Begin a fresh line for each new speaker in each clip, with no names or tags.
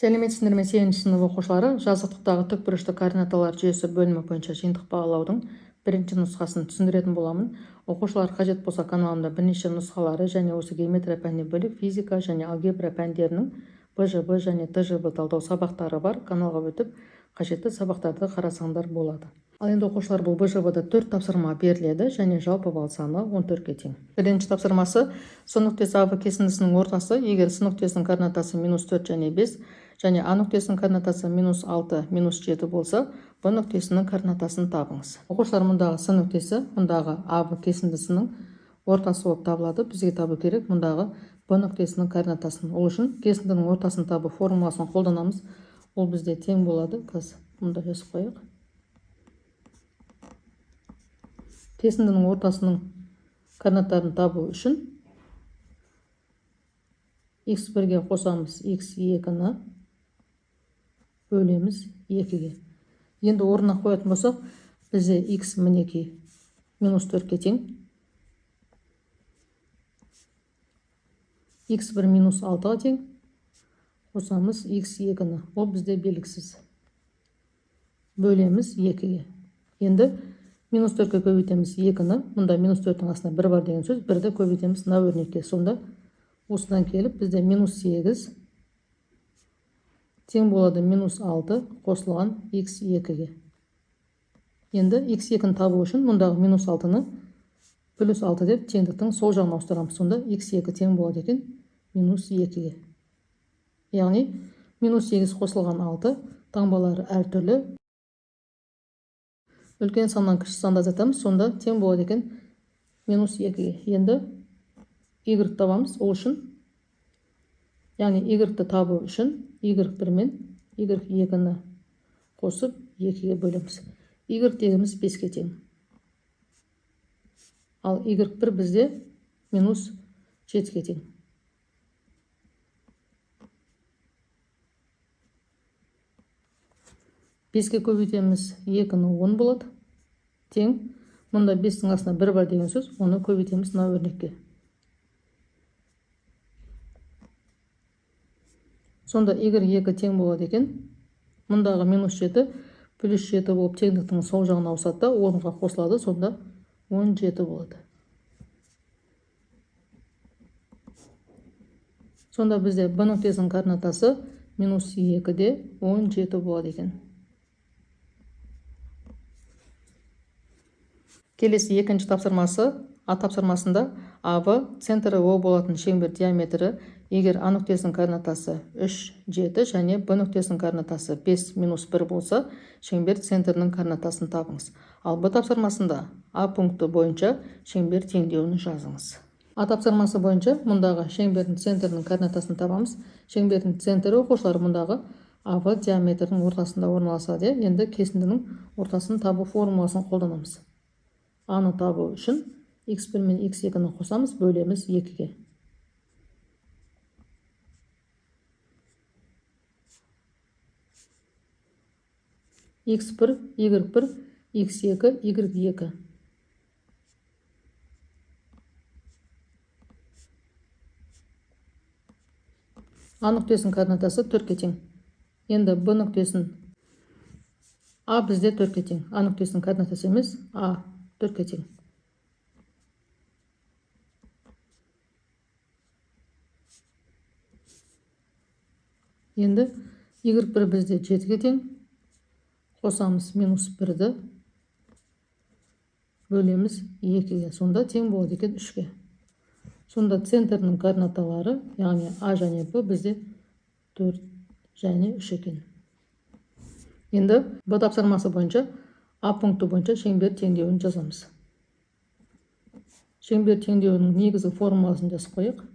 Сәлеметсіздер ме 8-ші сынып оқушылары? Жазықтықтағы тікбұрышты координаталар жүйесі бөлімі бойынша жиынтық бағалаудың бірінші нұсқасын түсіндіретін боламын. Оқушылар қажет болса каналымда бірнеше нұсқалары және осы геометрия пәнінен бөлек физика және алгебра пәндерінің БЖБ және ТЖБ талдау сабақтары бар. Каналға өтіп қажетті сабақтарды қарасаңдар болады. Ал енді оқушылар, бұл БЖБ-да 4 тапсырма беріледі және жалпы балл саны 14-ке тең. Бірінші тапсырмасы: С нүктесі АВ кесіндісінің ортасы егер С нүктесінің координатасы -4 және 5 және А нүктесінің координатасы -6, -7 болса, Б нүктесінің координатасын табыңыз. Оқушылар, мұндағы С нүктесі мұндағы АВ кесіндісінің ортасы болып табылады. Бізге табу керек мұндағы Б нүктесінің координатасын. Ол үшін кесіндінің ортасын табу формуласын қолданамыз. Ол бізде тең болады. Қазір мұнда жазып қояйық. Кесіндінің ортасының координаттарын табу үшін x1-ге қосамыз x2-ні бөлеміз 2-ге. Енді орнына қоятын болсақ, бізде x мінекей -4-ке тең. x1 -6-ға тең. Қосамыз x2-ні. Ол бізде белгісіз. Бөлеміз 2-ге. Енді -4-ке көбейтеміз 2-ні. Мұнда -4-дің астына 1 бар деген сөз. 1-ді көбейтеміз мына өрнекке. Сонда осыдан келіп бізде -8 тең болады -6 қосылған x2-ге. Енді x2-ні табу үшін мұндағы -6-ны +6 деп теңдіктің сол жағына ауыстырамыз. Сонда x2 тең болады екен -2-ге. Яғни -8 қосылған 6 таңбалары әртүрлі. Үлкен саннан кіші санды азайтамыз. Сонда тең болады екен -2-ге. Енді y табамыз. Ол үшін, яғни y-ті табу үшін y1 мен y2-ні қосып 2-ге бөлеміз. Y тегіміз 5-ке тең. Ал y1 бізде -7-ге тең. Беске көбейтеміз 2-ні 10 болады. Тең. Мұнда 5-дің астына 1 бар деген сөз. Оны көбейтеміз мына өрнекке. Сонда y2 тең болады екен. Мұндағы -7 +7 болып теңдіктің сол жағына ауысады да 10-ға қосылады. Сонда 17 болады. Сонда бізде Б нүктесінің координатасы -2-де 17 болады екен. Келесі екінші тапсырмасы. А тапсырмасында АВ центрі О болатын шеңбер диаметрі егер А нүктесінің координатасы 3, 7 және Б нүктесінің координатасы 5, -1 болса, шеңбер центрінің координатасын табыңыз. Ал Б тапсырмасында А пункті бойынша шеңбер теңдеуін жазыңыз. А тапсырмасы бойынша мұндағы шеңбердің центрінің координатасын табамыз. Шеңбердің центрі, оқушылар, мұндағы АВ диаметрінің ортасында орналасады. Енді кесіндінің ортасын табу формуласын қолданамыз. А-ны табу үшін x1 мен x2-ні қосамыз, бөлеміз 2-ге. x1, y1, x2, y2. А нүктесінің координатасы 4-ке тең. Енді Б нүктесін А бізде 4-ке тең. А нүктесінің координатасы емес, А 4-ке тең. Енді y1 бізде 7-ге тең. Қосамыз -1-ді. Бөлеміз 2-ге. Сонда тең болады екен 3-ге. Сонда центрінің координаталары, яғни А және Б бізде 4 және 3 екен. Енді Б тапсырмасы бойынша А пункті бойынша шеңбер теңдеуін жазамыз. Шеңбер теңдеуінің негізгі формуласын жазып қояйық.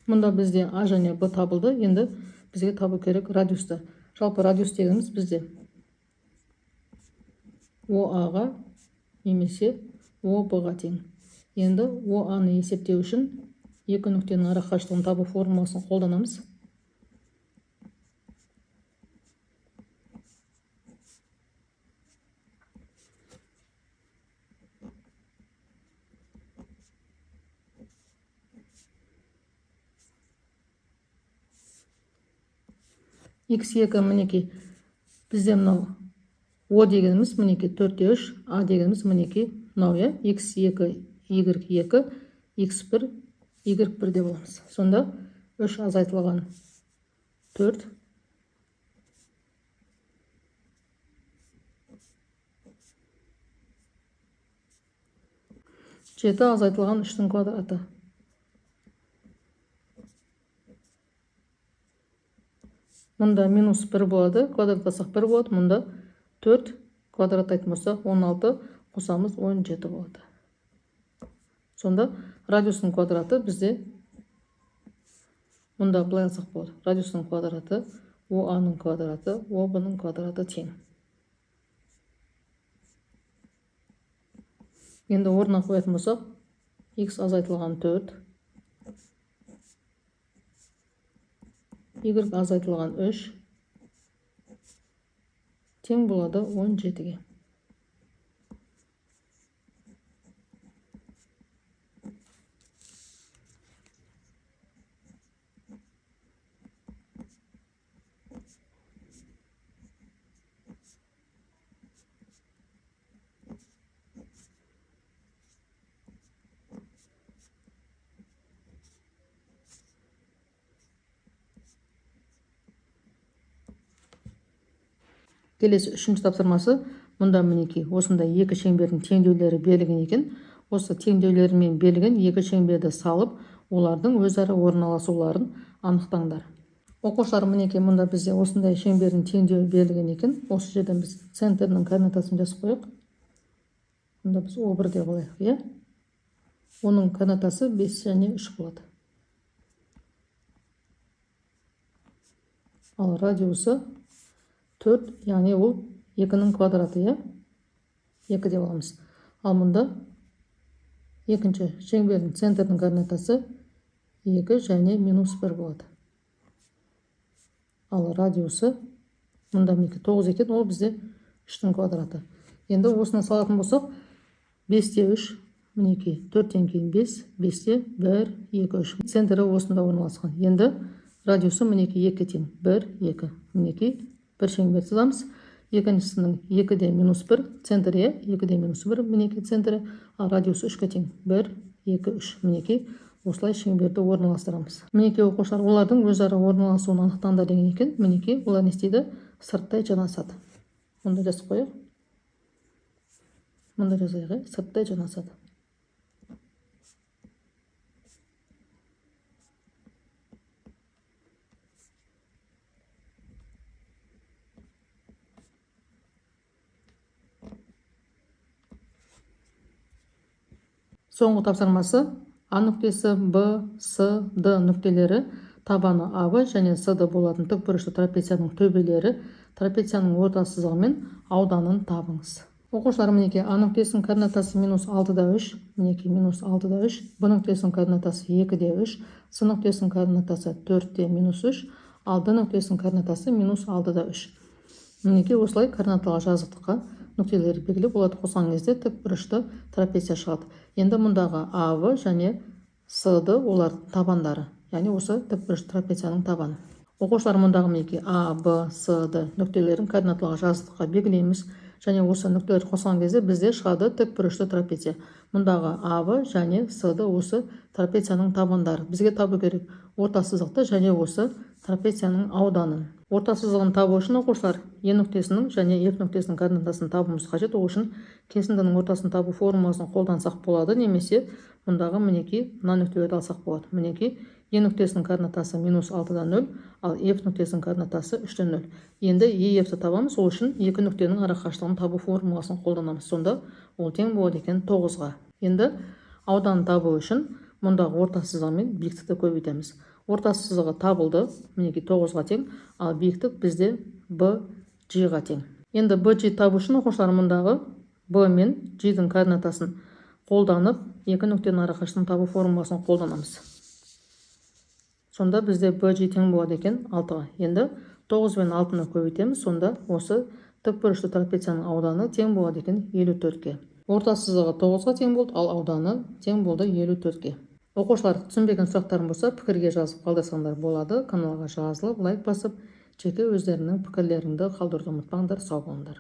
Мұнда бізде А және Б табылды. Енді бізге табу керек радиусты. Жалпы радиус дегеніміз бізде ОА-ға немесе ОБ-ға тең. Енді ОА-ны есептеу үшін екі нүктенің арақашықтығын табу формуласын қолданамыз. x2 мінекей бізде мынау о дегеніміз мінекей 4-3, а дегеніміз мінекей мынау x2, y2, x1, y1 деп боламыз. Сонда 3 азайтылған 4 7 азайтылған 3-тің квадраты. Мұнда минус 1 болады, квадраттасақ 1 болады, мұнда 4 квадраттайтын болсақ 16 қосамыз 17 болады. Сонда радиустың квадраты бізде мұнда былай алсақ болады. Радиустың квадраты ОА-ның квадраты ОБ-ның квадраты тең. Енді орнына қоятын болсақ, x азайтылған 4, y азайтылған 3 тең болады 17-ге. Келесі үшінші тапсырмасы, мұнда мінекей осындай екі шеңбердің теңдеулері берілген екен. Осы теңдеулерімен берілген екі шеңберді салып, олардың өзара орналасуларын анықтаңдар. Оқушылар, мінекей мұнда бізде осындай шеңбердің теңдеуі берілген екен. Осы жерден біз центрінің координатасын жазып қояйық. Мұнда біз О1 деп алайық, Оның координатасы 5 және 3 болады. Ал радиусы 4, яғни ол 2-ның квадраты, 2 деп аламыз. Ал мұнда екінші шеңбердің центрдің координатасы 2 және минус 1 болады. Ал радиусы мұнда 9 екен, ол бізде 3-тің квадраты. Енді осыны салатын болсақ, 5-те 3, мінекей 4-тен кейін 5, 5-те 1, 2, 3. Центрі осында орналасқан. Енді радиусы мінекей 2 тең, 1, 2. Мінекей бір шеңбер сызамыз. Екіншісінің 2-де минус 1, центрі 2-де минус 1, мінекей центрі, ал радиусы 3-ке тең, 1, 2, 3. Мінекей осылай шеңберді орналастырамыз. Мінекей оқушылар, олардың өзара орналасуын анықтаңдар деген екен. Мінекей олар не істейді? Сырттай жанасады. Мұнда жазып қояйық. Мұнда жазайық, сырттай жанасады. Соңғы тапсырмасы, А нүктесі, Б, С, Д нүктелері табаны АБ және СД болатын тікбұрышты трапецияның төбелері, трапецияның орта сызығы мен ауданын табыңыз. Оқушылар, мінекей А нүктесінің координатасы минус 6-да 3, мінекей минус 6-да 3, Б нүктесінің координатасы 2-де 3, С нүктесінің координатасы 4-де минус 3, ал Д нүктесінің координатасы минус 6-да 3. Мінекей осылай координаталы жазықтыққа нүктелері белгілеп, оларды қосқан кезде тікбұрышты трапеция шығады. Енді мұндағы АВ және СД олар табандары, яғни осы тікбұрышты трапецияның табаны. Оқушылар, мұндағы мінекей А, Б, С, Д нүктелерін координаталы жазықтыққа белгілейміз, және осы нүктелерді қосқан кезде бізде шығады тікбұрышты трапеция. Мұндағы АВ және СД осы трапецияның табандары. Бізге табу керек орта сызықты және осы трапецияның ауданын. Орта сызығын табу үшін оқушылар Е нүктесінің және F нүктесінің координатасын табуымыз қажет. Ол үшін кесіндінің ортасын табу формуласын қолдансақ болады, немесе мұндағы мінекей мына нүктелерді алсақ болады. Мінекей Е нүктесінің координатасы минус 6-да 0, ал F нүктесінің координатасы 3-те 0. Енді EF-ті табамыз, ол үшін екі нүктенің арақашықтығын табу формуласын қолданамыз. Сонда ол тең болады екен 9-ға. Енді ауданын табу үшін мұндағы орта сызығы мен биіктікті көбейтеміз. Орта сызығы табылды, мінекей 9-ға тең, ал биіктік бізде BG-ға тең. Енді BG табу үшін оқушылар мұндағы B мен G-дің координатасын қолданып, екі нүктенің арақашықтығын табу формуласын қолданамыз. Сонда бізде BG тең болады екен 6-ға. Енді 9 мен 6-ны көбейтеміз, сонда осы тікбұрышты трапецияның ауданы тең болады екен 54-ке. Орта сызығы 9-ға тең болды, ал ауданы тең болды 54-ке. Оқушылар, түсінбеген сұрақтарым болса, пікірге жазып қалдырсаңдар болады. Каналға жазылып, лайк басып, жеке өздеріңнің пікірлеріңді қалдыруды ұмытпаңдар. Сау болыңдар.